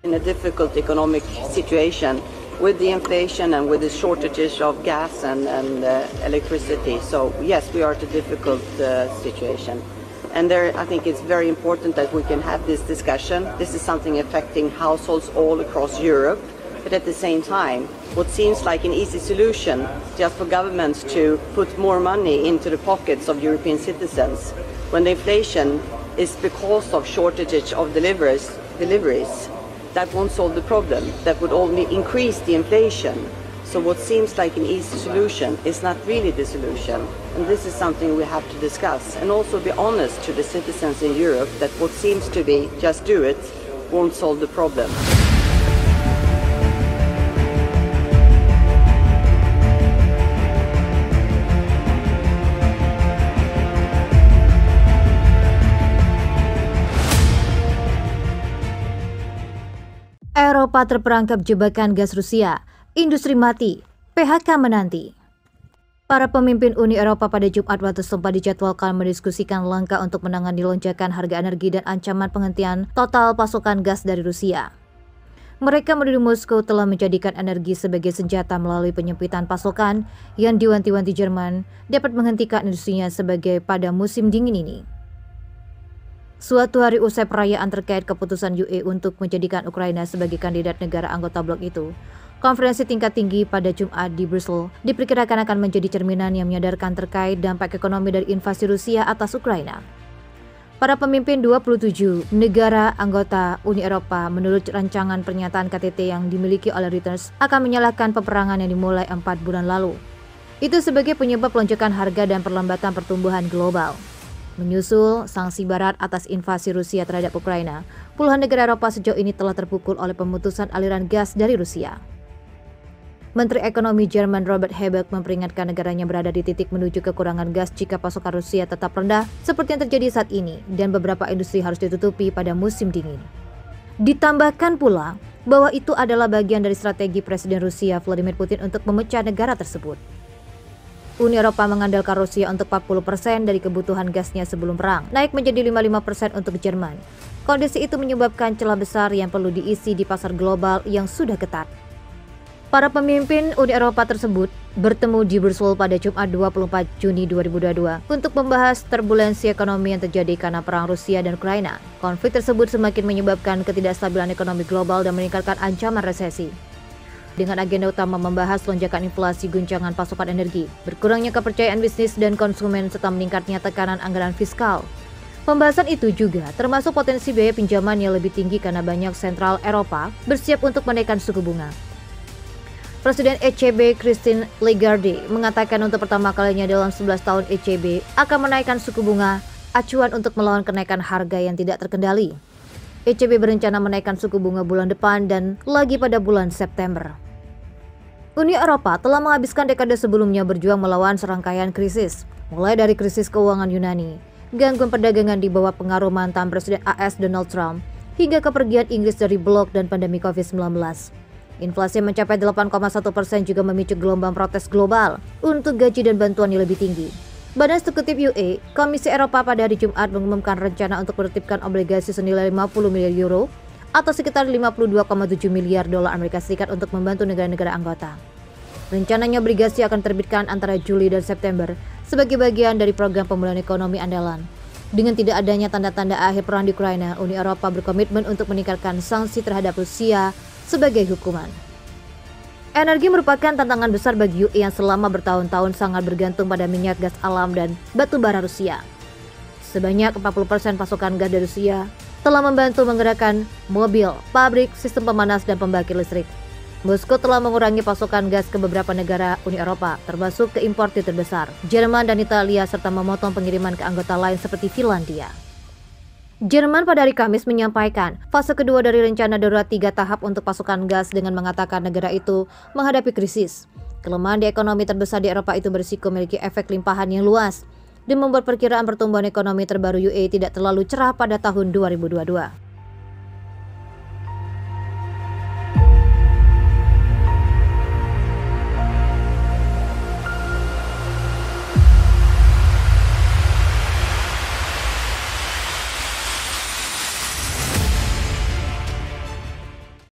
In a difficult economic situation with the inflation and with the shortages of gas and electricity. So yes, we are at a difficult situation. And there, I think it's very important that we can have this discussion. This is something affecting households all across Europe. But at the same time, what seems like an easy solution just for governments to put more money into the pockets of European citizens, when the inflation is because of shortages of deliveries, that won't solve the problem. That would only increase the inflation. So what seems like an easy solution is not really the solution. And this is something we have to discuss and also be honest to the citizens in Europe that what seems to be just do it won't solve the problem. Eropa terperangkap jebakan gas Rusia, industri mati, PHK menanti. Para pemimpin Uni Eropa pada Jumat waktu setempat dijadwalkan mendiskusikan langkah untuk menangani lonjakan harga energi dan ancaman penghentian total pasokan gas dari Rusia. Mereka menuduh Moskow telah menjadikan energi sebagai senjata melalui penyempitan pasokan yang diwanti-wanti Jerman dapat menghentikan industrinya sebagai pada musim dingin ini. Suatu hari usai perayaan terkait keputusan UE untuk menjadikan Ukraina sebagai kandidat negara anggota blok itu, konferensi tingkat tinggi pada Jumat di Brussels diperkirakan akan menjadi cerminan yang menyadarkan terkait dampak ekonomi dari invasi Rusia atas Ukraina. Para pemimpin 27 negara anggota Uni Eropa menurut rancangan pernyataan KTT yang dimiliki oleh Reuters akan menyalahkan peperangan yang dimulai 4 bulan lalu. Itu sebagai penyebab lonjakan harga dan perlambatan pertumbuhan global. Menyusul sanksi barat atas invasi Rusia terhadap Ukraina, puluhan negara Eropa sejauh ini telah terpukul oleh pemutusan aliran gas dari Rusia. Menteri Ekonomi Jerman Robert Habeck memperingatkan negaranya berada di titik menuju kekurangan gas jika pasokan Rusia tetap rendah seperti yang terjadi saat ini dan beberapa industri harus ditutupi pada musim dingin. Ditambahkan pula bahwa itu adalah bagian dari strategi Presiden Rusia Vladimir Putin untuk memecah negara tersebut. Uni Eropa mengandalkan Rusia untuk 40% dari kebutuhan gasnya sebelum perang, naik menjadi 55% untuk Jerman. Kondisi itu menyebabkan celah besar yang perlu diisi di pasar global yang sudah ketat. Para pemimpin Uni Eropa tersebut bertemu di Brussels pada Jumat 24 Juni 2022 untuk membahas turbulensi ekonomi yang terjadi karena perang Rusia dan Ukraina. Konflik tersebut semakin menyebabkan ketidakstabilan ekonomi global dan meningkatkan ancaman resesi. Dengan agenda utama membahas lonjakan inflasi, guncangan pasokan energi, berkurangnya kepercayaan bisnis dan konsumen, serta meningkatnya tekanan anggaran fiskal. Pembahasan itu juga termasuk potensi biaya pinjaman yang lebih tinggi karena banyak sentral Eropa bersiap untuk menaikkan suku bunga. Presiden ECB Christine Lagarde mengatakan untuk pertama kalinya dalam 11 tahun ECB akan menaikkan suku bunga acuan untuk melawan kenaikan harga yang tidak terkendali. ECB berencana menaikkan suku bunga bulan depan dan lagi pada bulan September. Uni Eropa telah menghabiskan dekade sebelumnya berjuang melawan serangkaian krisis, mulai dari krisis keuangan Yunani, gangguan perdagangan di bawah pengaruh mantan Presiden AS Donald Trump, hingga kepergian Inggris dari blok dan pandemi COVID-19. Inflasi mencapai 8,1% juga memicu gelombang protes global untuk gaji dan bantuan yang lebih tinggi. Badan Eksekutif UE, Komisi Eropa pada hari Jumat mengumumkan rencana untuk menertibkan obligasi senilai 50 miliar euro atau sekitar 52,7 miliar dolar Amerika Serikat untuk membantu negara-negara anggota. Rencananya obligasi akan diterbitkan antara Juli dan September sebagai bagian dari program pemulihan ekonomi andalan. Dengan tidak adanya tanda-tanda akhir perang di Ukraina, Uni Eropa berkomitmen untuk meningkatkan sanksi terhadap Rusia sebagai hukuman. Energi merupakan tantangan besar bagi UE yang selama bertahun-tahun sangat bergantung pada minyak gas alam dan batu bara Rusia. Sebanyak 40% pasokan gas dari Rusia telah membantu menggerakkan mobil, pabrik, sistem pemanas, dan pembangkit listrik. Moskow telah mengurangi pasokan gas ke beberapa negara Uni Eropa, termasuk ke importir terbesar, Jerman dan Italia, serta memotong pengiriman ke anggota lain seperti Finlandia. Jerman pada hari Kamis menyampaikan fase kedua dari rencana darurat 3 tahap untuk pasokan gas dengan mengatakan negara itu menghadapi krisis. Kelemahan di ekonomi terbesar di Eropa itu berisiko memiliki efek limpahan yang luas dan membuat perkiraan pertumbuhan ekonomi terbaru UE tidak terlalu cerah pada tahun 2022.